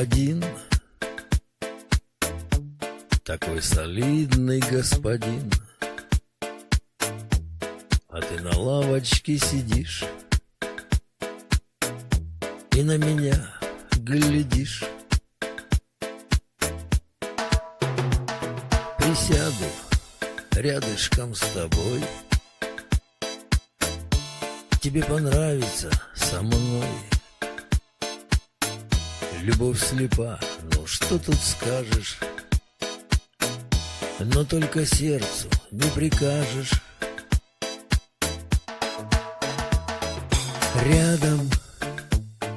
один, такой солидный господин, а ты на лавочке сидишь и на меня глядишь. Присяду рядышком с тобой, тебе понравится со мной. Любовь слепа, ну что тут скажешь, но только сердцу не прикажешь. Рядом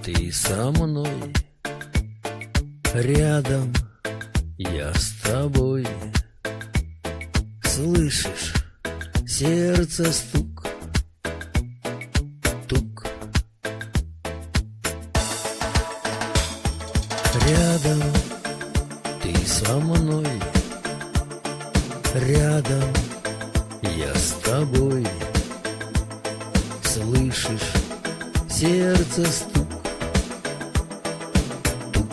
ты со мной, рядом я с тобой. Слышишь сердце стук, тук. Рядом ты со мной, рядом я с тобой. Слышишь сердце стук, тук.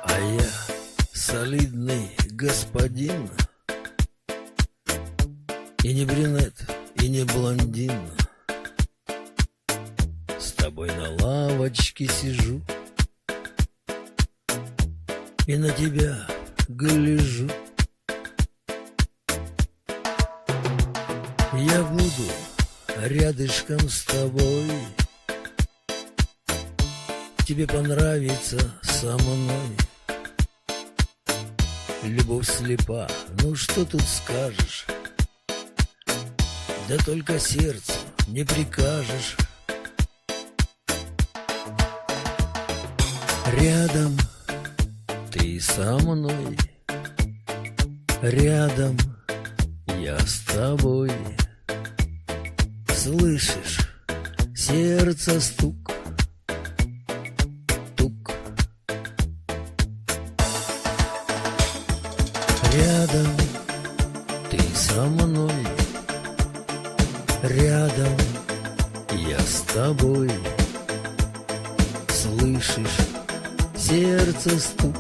А я солидный господин, и не брюнет, и не блондин. С тобой на лавочке сижу и на тебя гляжу. Я буду рядышком с тобой, тебе понравится со мной. Любовь слепа, ну что тут скажешь, да только сердцу не прикажешь. Рядом ты со мной, рядом я с тобой. Слышишь сердце стук, тук. Рядом ты со мной, рядом я с тобой. Слышишь сердце стук,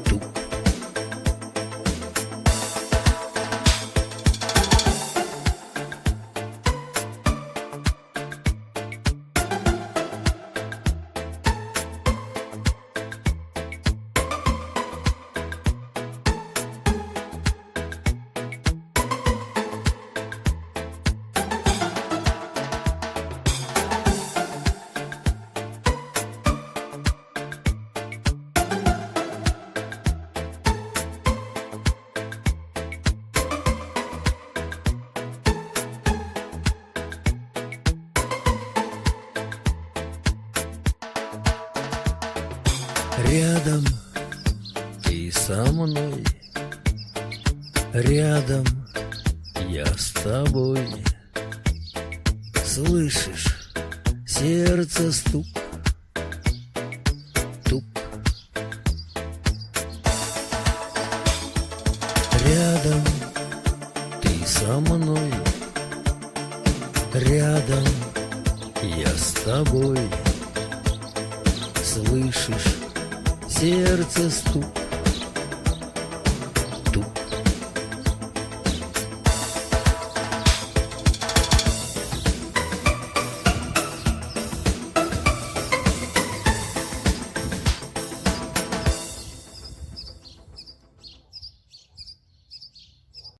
тук. Рядом ты со мной, рядом я с тобой. Слышишь сердце стук, тук. Рядом ты со мной, рядом я с тобой. Слышишь сердце стук,